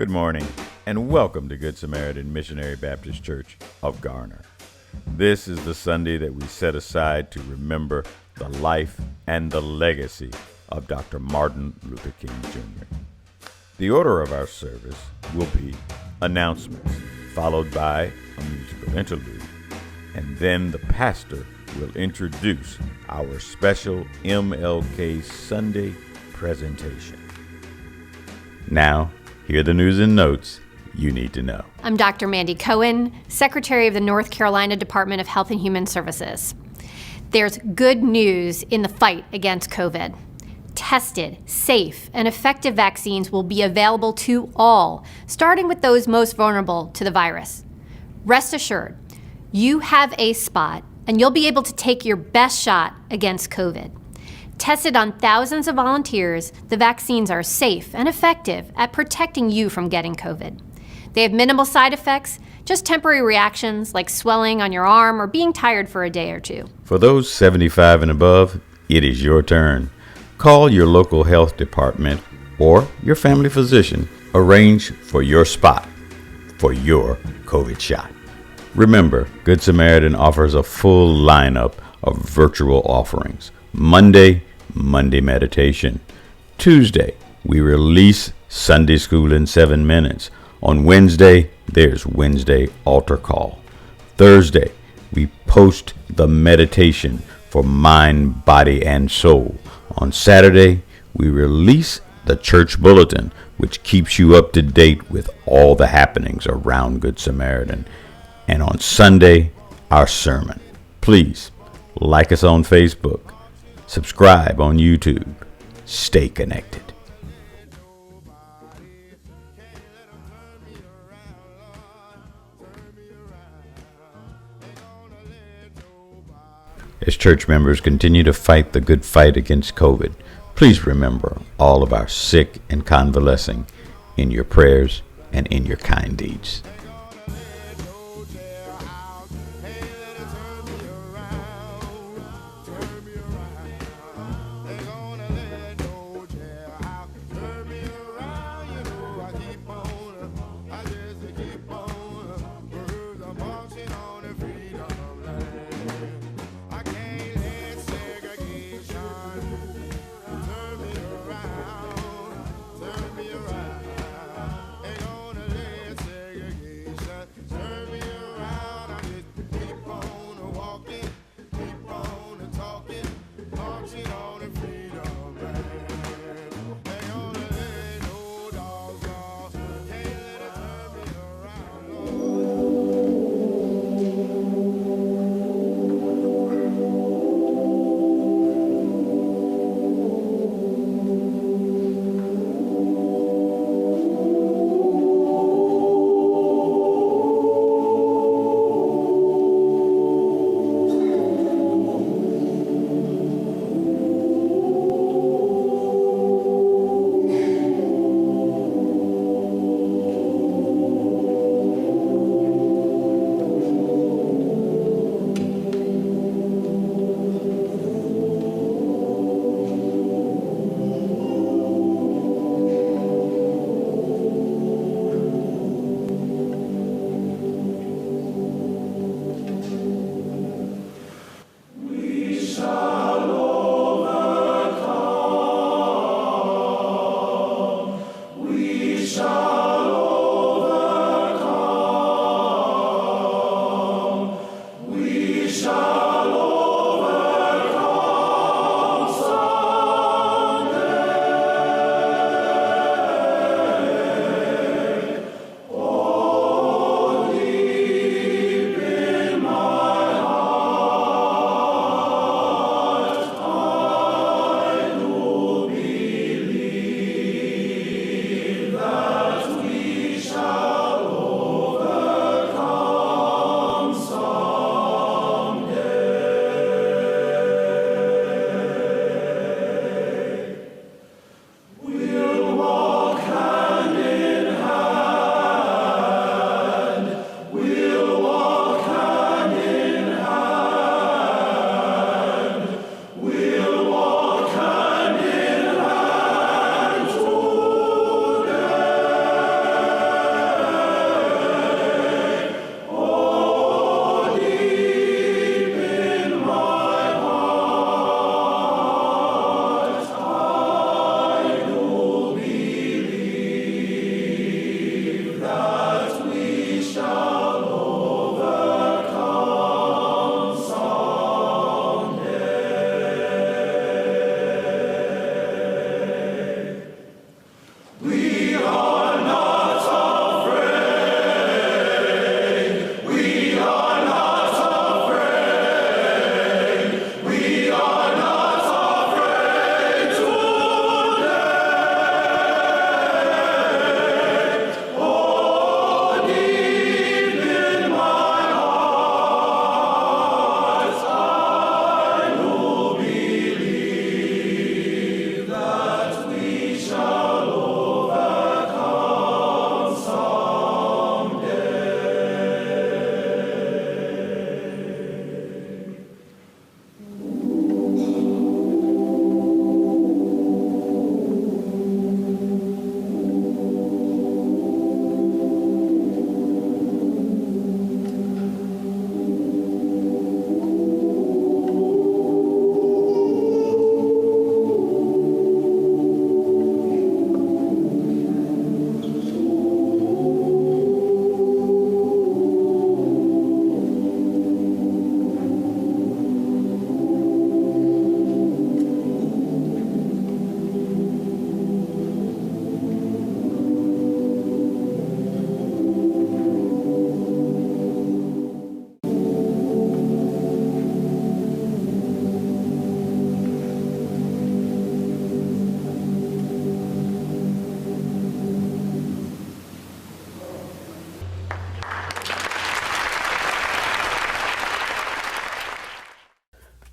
Good morning, and welcome to Good Samaritan Missionary Baptist Church of Garner. This is the Sunday that we set aside to remember the life and the legacy of Dr. Martin Luther King Jr. The order of our service will be announcements, followed by a musical interlude, and then the pastor will introduce our special MLK Sunday presentation. Now, here are the news and notes you need to know. I'm Dr. Mandy Cohen, Secretary of the North Carolina Department of Health and Human Services. There's good news in the fight against COVID. Tested, safe, and effective vaccines will be available to all, starting with those most vulnerable to the virus. Rest assured, you have a spot, and you'll be able to take your best shot against COVID. Tested on thousands of volunteers, the vaccines are safe and effective at protecting you from getting COVID. They have minimal side effects, just temporary reactions like swelling on your arm or being tired for a day or two. For those 75 and above, it is your turn. Call your local health department or your family physician. Arrange for your spot for your COVID shot. Remember, Good Samaritan offers a full lineup of virtual offerings. Monday meditation. Tuesday, we release Sunday school in 7 minutes. On Wednesday, there's Wednesday altar call. Thursday, we post the meditation for mind, body, and soul. On Saturday, we release the church bulletin, which keeps you up to date with all the happenings around Good Samaritan. And on Sunday, our sermon. Please like us on Facebook. Subscribe on YouTube. Stay connected. As church members continue to fight the good fight against COVID, please remember all of our sick and convalescing in your prayers and in your kind deeds.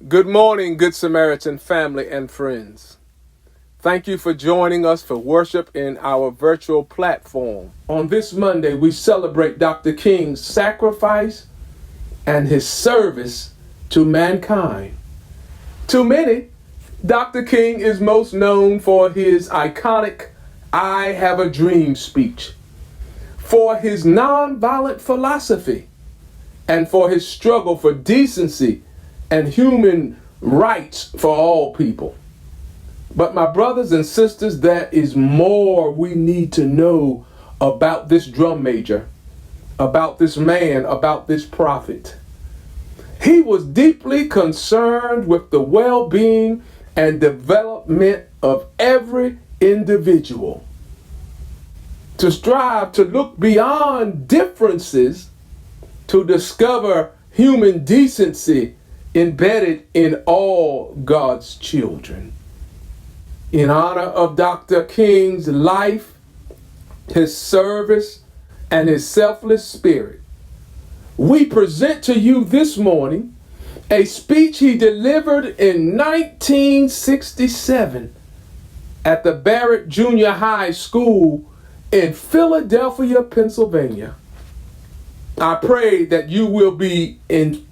Good morning, Good Samaritan family and friends. Thank you for joining us for worship in our virtual platform. On this Monday, we celebrate Dr. King's sacrifice and his service to mankind. To many, Dr. King is most known for his iconic I Have a Dream speech, for his nonviolent philosophy, and for his struggle for decency and human rights for all people. But my brothers and sisters, there is more we need to know about this drum major, about this man, about this prophet. He was deeply concerned with the well-being and development of every individual. To strive to look beyond differences to discover human decency embedded in all God's children. In honor of Dr. King's life, his service, and his selfless spirit, we present to you this morning a speech he delivered in 1967 at the Barrett Junior High School in Philadelphia, Pennsylvania. I pray that you will be inspired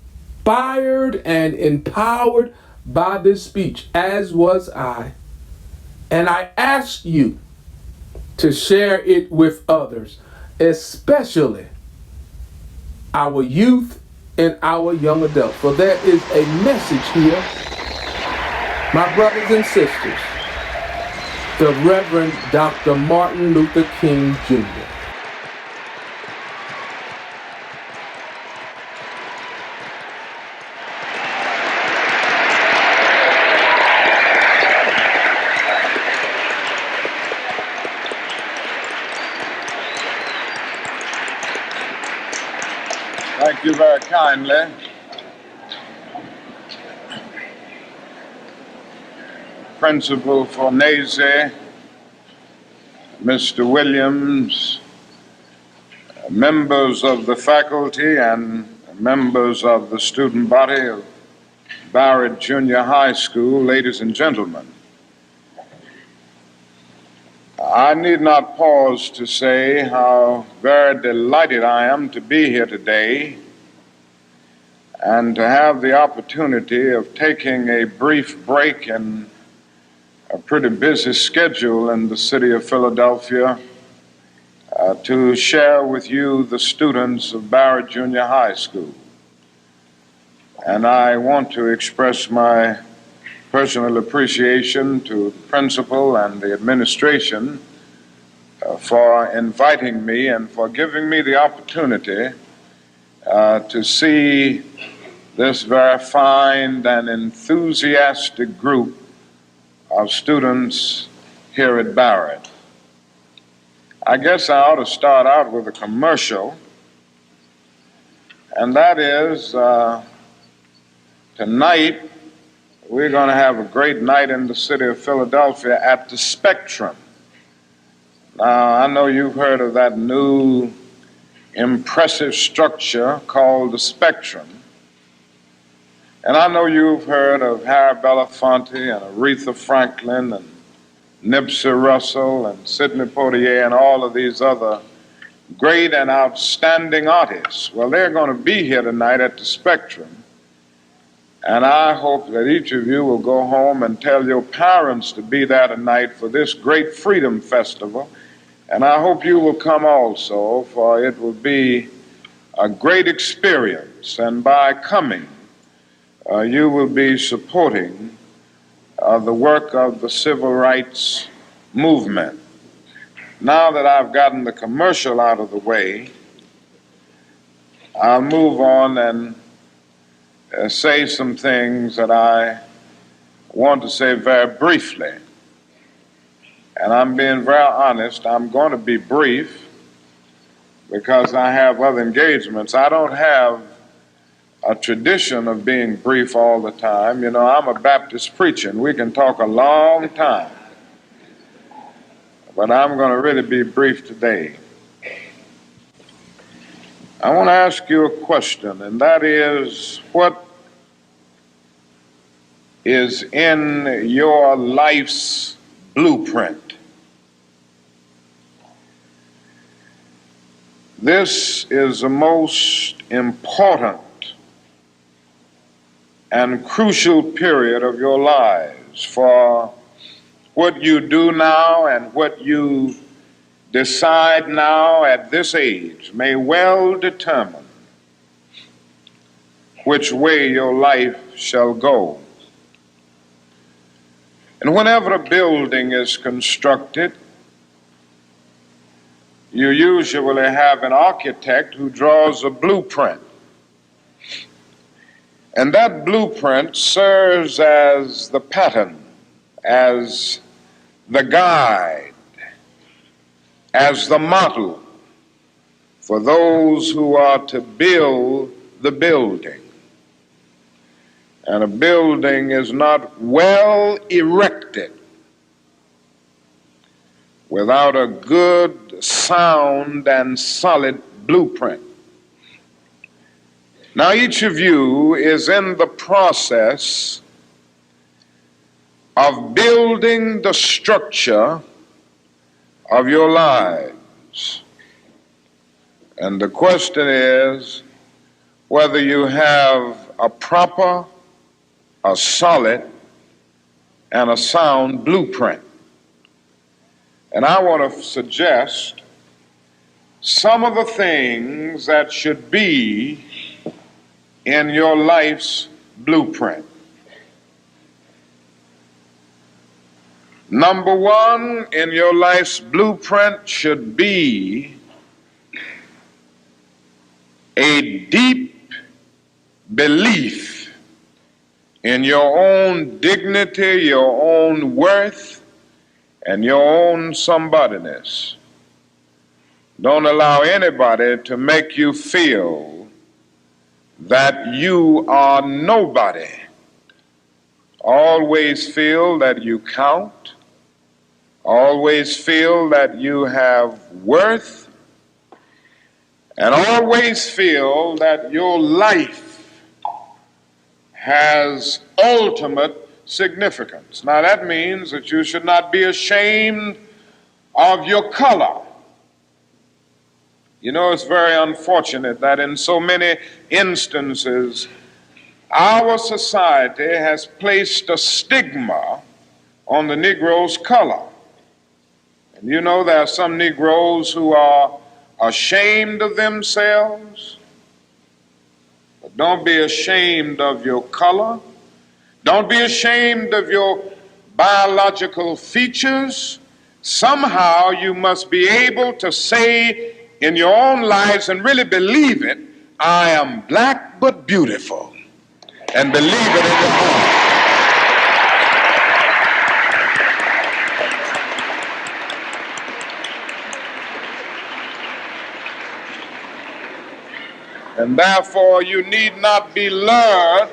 and empowered by this speech, as was I. And I ask you to share it with others, especially our youth and our young adults. For there is a message here, my brothers and sisters, the Reverend Dr. Martin Luther King Jr. Thank you very kindly. Principal Fornese, Mr. Williams, members of the faculty and members of the student body of Barrett Junior High School, ladies and gentlemen. I need not pause to say how very delighted I am to be here today and to have the opportunity of taking a brief break in a pretty busy schedule in the city of Philadelphia to share with you the students of Barrett Junior High School. And I want to express my personal appreciation to the principal and the administration for inviting me and for giving me the opportunity to see this very fine and enthusiastic group of students here at Barrett. I guess I ought to start out with a commercial, and that is tonight we're going to have a great night in the city of Philadelphia at the Spectrum. Now, I know you've heard of that new impressive structure called the Spectrum. And I know you've heard of Harry Belafonte and Aretha Franklin and Nipsey Russell and Sidney Poitier and all of these other great and outstanding artists. Well, they're going to be here tonight at the Spectrum. And I hope that each of you will go home and tell your parents to be there tonight for this great Freedom Festival. And I hope you will come also, for it will be a great experience. And by coming, you will be supporting the work of the civil rights movement. Now that I've gotten the commercial out of the way, I'll move on and say some things that I want to say very briefly. And I'm being very honest, I'm going to be brief because I have other engagements. I don't have a tradition of being brief all the time. You know, I'm a Baptist preacher, and we can talk a long time. But I'm going to really be brief today. I want to ask you a question, and that is, what is in your life's blueprint. This is the most important and crucial period of your lives, for what you do now and what you decide now at this age may well determine which way your life shall go. And whenever a building is constructed, you usually have an architect who draws a blueprint. And that blueprint serves as the pattern, as the guide, as the model for those who are to build the building. And a building is not well erected without a good, sound, and solid blueprint. Now, each of you is in the process of building the structure of your lives. And the question is whether you have a proper, a solid, and a sound blueprint. And I want to suggest some of the things that should be in your life's blueprint. Number one in your life's blueprint should be a deep belief in your own dignity, your own worth, and your own somebodyness. Don't allow anybody to make you feel that you are nobody. Always feel that you count. Always feel that you have worth. And always feel that your life has ultimate significance. Now that means that you should not be ashamed of your color. You know, it's very unfortunate that in so many instances our society has placed a stigma on the Negro's color. And you know, there are some Negroes who are ashamed of themselves. But don't be ashamed of your color. Don't be ashamed of your biological features. Somehow you must be able to say in your own lives and really believe it, I am black but beautiful. And believe it in your heart. And therefore you need not be lured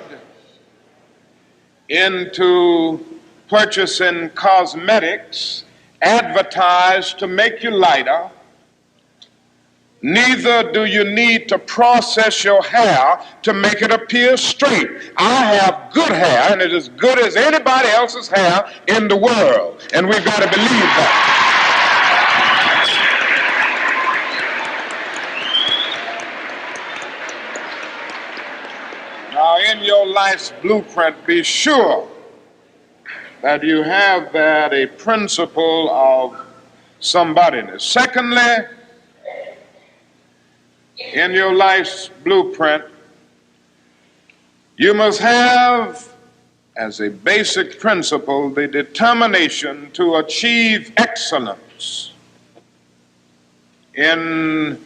into purchasing cosmetics advertised to make you lighter. Neither do you need to process your hair to make it appear straight. I have good hair, and it is as good as anybody else's hair in the world. And we've got to believe that. Now, in your life's blueprint, be sure that you have that a principle of somebodyness. Secondly, in your life's blueprint, you must have as a basic principle the determination to achieve excellence in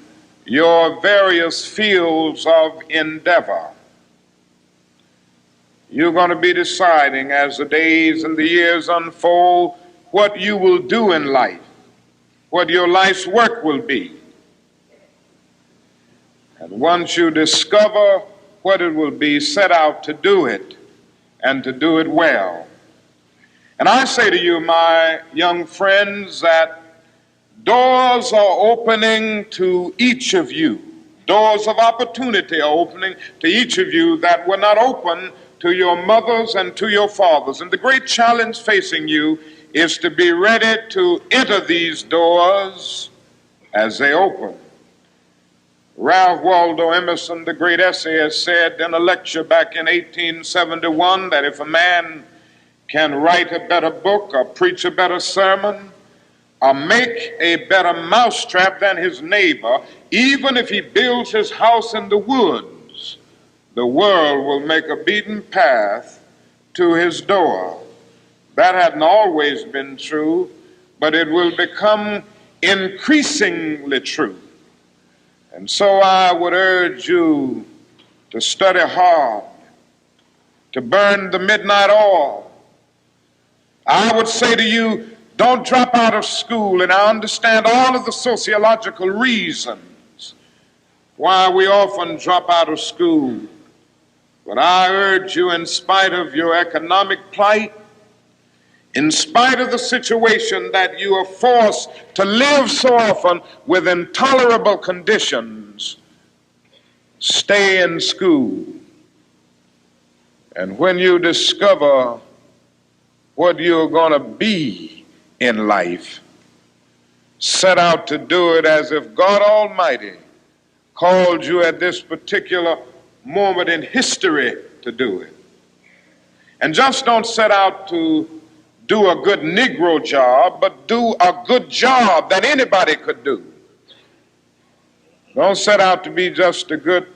your various fields of endeavor. You're going to be deciding as the days and the years unfold what you will do in life, what your life's work will be. And once you discover what it will be, set out to do it and to do it well. And I say to you, my young friends, that doors are opening to each of you. Doors of opportunity are opening to each of you that were not open to your mothers and to your fathers. And the great challenge facing you is to be ready to enter these doors as they open. Ralph Waldo Emerson, the great essayist, said in a lecture back in 1871 that if a man can write a better book or preach a better sermon or make a better mousetrap than his neighbor, even if he builds his house in the woods, the world will make a beaten path to his door. That hadn't always been true, but it will become increasingly true. And so I would urge you to study hard, to burn the midnight oil. I would say to you, don't drop out of school, and I understand all of the sociological reasons why we often drop out of school. But I urge you, in spite of your economic plight, in spite of the situation that you are forced to live so often with intolerable conditions, stay in school. And when you discover what you're going to be in life, set out to do it as if God Almighty called you at this particular moment in history to do it. And just don't set out to do a good Negro job, but do a good job that anybody could do. Don't set out to be just a good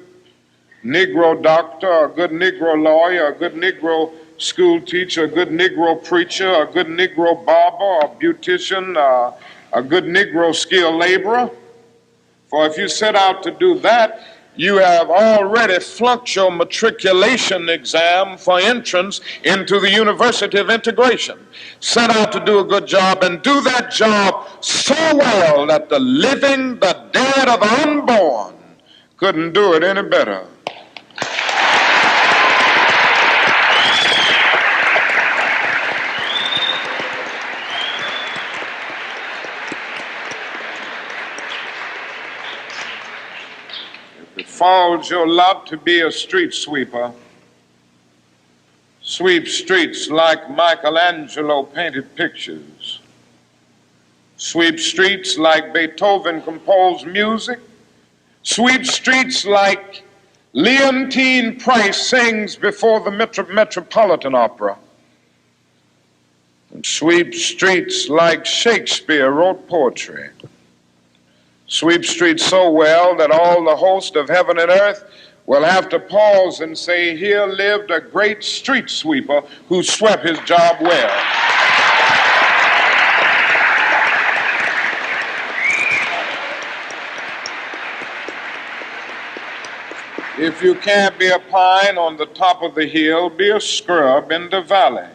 Negro doctor, a good Negro lawyer, a good Negro school teacher, a good Negro preacher, a good Negro barber, a beautician, a good Negro skilled laborer. For if you set out to do that, you have already flunked your matriculation exam for entrance into the University of Integration. Set out to do a good job and do that job so well that the living, the dead, or the unborn couldn't do it any better. It falls your lot to be a street sweeper. Sweep streets like Michelangelo painted pictures. Sweep streets like Beethoven composed music. Sweep streets like Leontine Price sings before the Metropolitan Opera. And sweep streets like Shakespeare wrote poetry. Sweep streets so well that all the host of heaven and earth will have to pause and say, here lived a great street sweeper who swept his job well. If you can't be a pine on the top of the hill, be a scrub in the valley.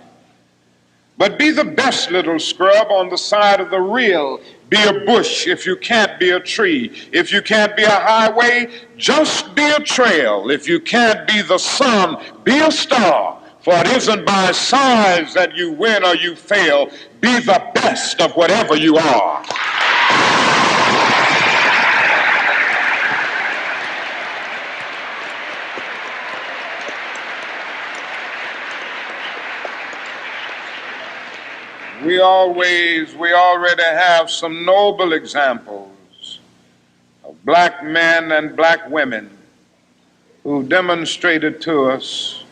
But be the best little scrub on the side of the rill. Be a bush if you can't be a tree. If you can't be a highway, just be a trail. If you can't be the sun, be a star. For it isn't by size that you win or you fail. Be the best of whatever you are. We already have some noble examples of black men and black women who demonstrated to us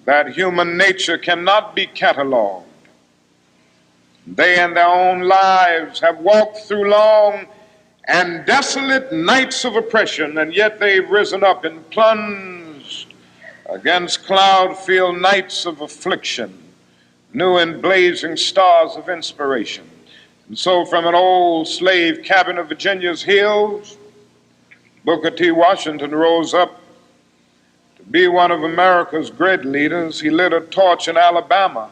that human nature cannot be cataloged. They in their own lives have walked through long and desolate nights of oppression, and yet they've risen up and plunged against cloud-filled nights of affliction, new and blazing stars of inspiration. And so from an old slave cabin of Virginia's hills, Booker T. Washington rose up to be one of America's great leaders. He lit a torch in Alabama,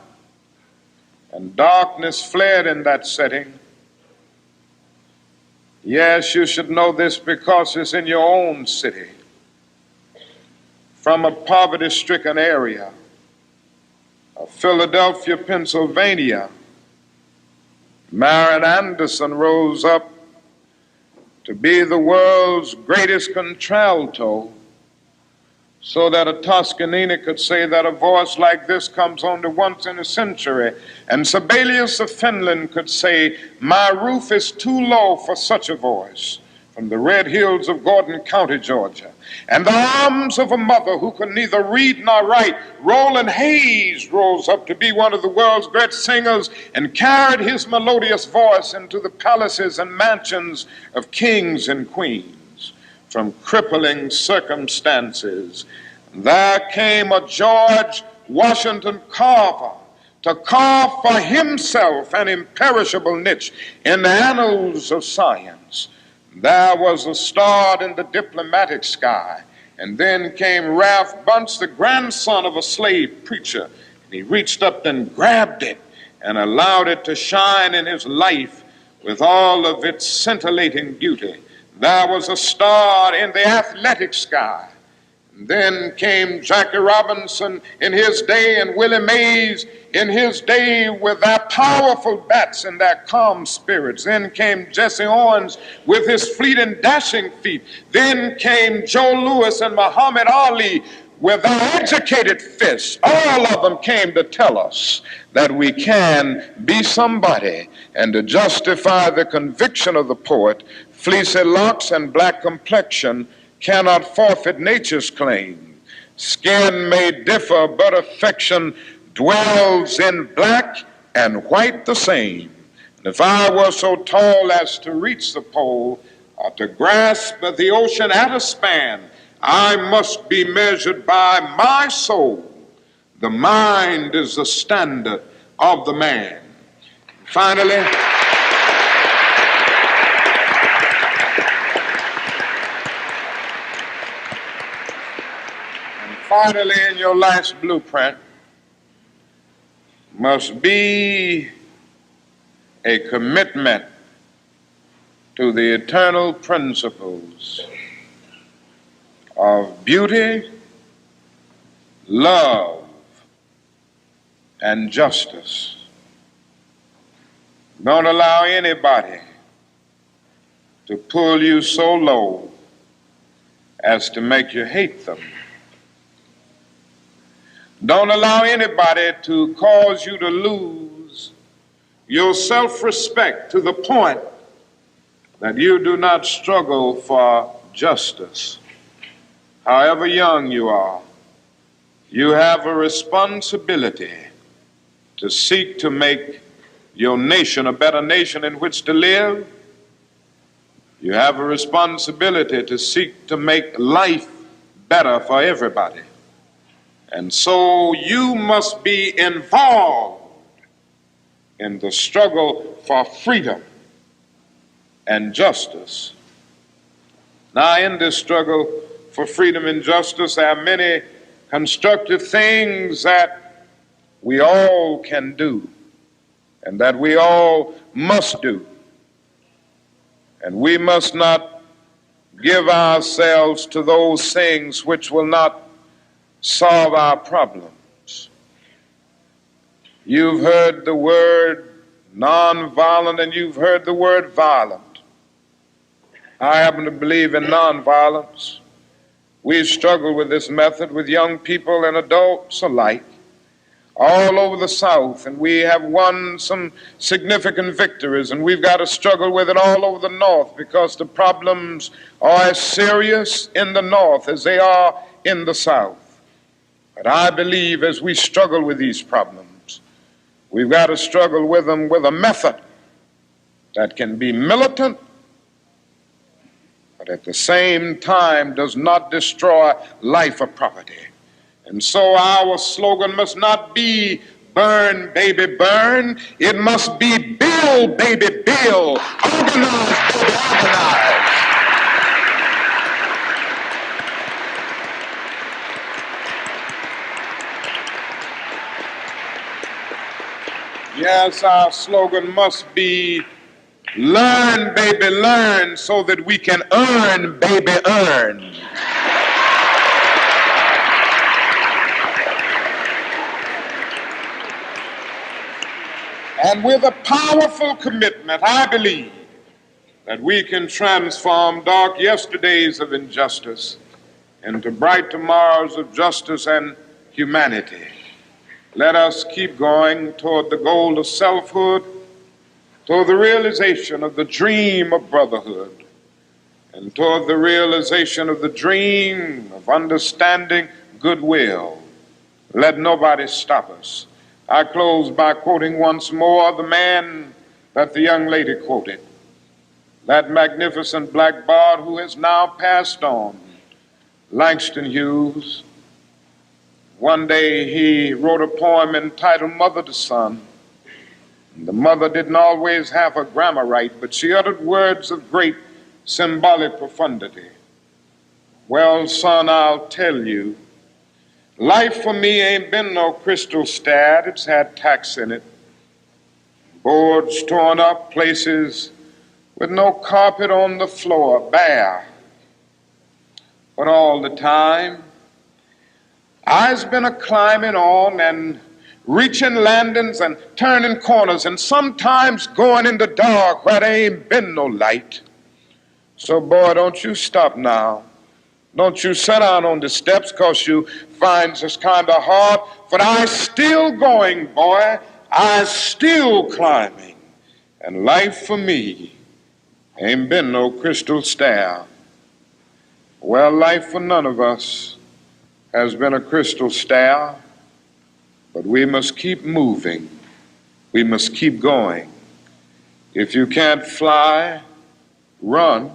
and darkness fled in that setting. Yes, you should know this because it's in your own city. From a poverty-stricken area of Philadelphia, Pennsylvania, Marian Anderson rose up to be the world's greatest contralto, so that a Toscanini could say that a voice like this comes only once in a century. And Sibelius of Finland could say, my roof is too low for such a voice, from the red hills of Gordon County, Georgia. And the arms of a mother who could neither read nor write, Roland Hayes rose up to be one of the world's great singers and carried his melodious voice into the palaces and mansions of kings and queens. From crippling circumstances, there came a George Washington Carver to carve for himself an imperishable niche in the annals of science. There was a star in the diplomatic sky, and then came Ralph Bunce, the grandson of a slave preacher, and he reached up and grabbed it and allowed it to shine in his life with all of its scintillating beauty. There was a star in the athletic sky. And then came Jackie Robinson in his day and Willie Mays in his day with their powerful bats and their calm spirits. Then came Jesse Owens with his fleet and dashing feet. Then came Joe Louis and Muhammad Ali with their educated fists. All of them came to tell us that we can be somebody, and to justify the conviction of the poet, fleecy locks and black complexion cannot forfeit nature's claim. Skin may differ, but affection dwells in black and white the same. And if I were so tall as to reach the pole, or to grasp the ocean at a span, I must be measured by my soul. The mind is the standard of the man. Finally, in your life's blueprint must be a commitment to the eternal principles of beauty, love, and justice. Don't allow anybody to pull you so low as to make you hate them. Don't allow anybody to cause you to lose your self-respect to the point that you do not struggle for justice. However young you are, you have a responsibility to seek to make your nation a better nation in which to live. You have a responsibility to seek to make life better for everybody. And so you must be involved in the struggle for freedom and justice. Now, in this struggle for freedom and justice, there are many constructive things that we all can do and that we all must do. And we must not give ourselves to those things which will not solve our problems. You've heard the word nonviolent and you've heard the word violent. I happen to believe in nonviolence. We've struggled with this method with young people and adults alike all over the South, and we have won some significant victories, and we've got to struggle with it all over the North because the problems are as serious in the North as they are in the South. But I believe as we struggle with these problems, we've got to struggle with them with a method that can be militant, but at the same time does not destroy life or property. And so our slogan must not be burn, baby, burn. It must be build, baby, build. Organize, baby, organize. Yes, our slogan must be learn, baby, learn, so that we can earn, baby, earn. And with a powerful commitment, I believe that we can transform dark yesterdays of injustice into bright tomorrows of justice and humanity. Let us keep going toward the goal of selfhood, toward the realization of the dream of brotherhood, and toward the realization of the dream of understanding goodwill. Let nobody stop us. I close by quoting once more the man that the young lady quoted, that magnificent black bard who has now passed on, Langston Hughes. One day he wrote a poem entitled Mother to Son. The mother didn't always have her grammar right, but she uttered words of great symbolic profundity. Well, son, I'll tell you, life for me ain't been no crystal stad. It's had tacks in it, boards torn up, places with no carpet on the floor, bare. But all the time, I's been a climbing on and reaching landings and turning corners and sometimes going in the dark where there ain't been no light. So, boy, don't you stop now. Don't you sit down on the steps 'cause you find this kind of hard. But I's still going, boy. I's still climbing. And life for me ain't been no crystal stair. Well, life for none of us has been a crystal stair, but we must keep moving. We must keep going. If you can't fly, run.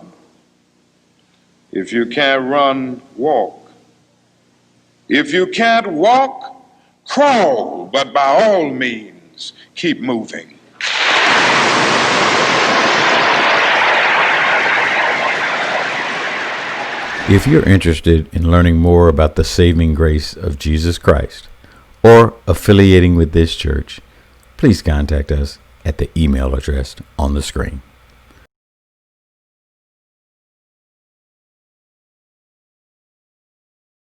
If you can't run, walk. If you can't walk, crawl, but by all means, keep moving. If you're interested in learning more about the saving grace of Jesus Christ or affiliating with this church, please contact us at the email address on the screen.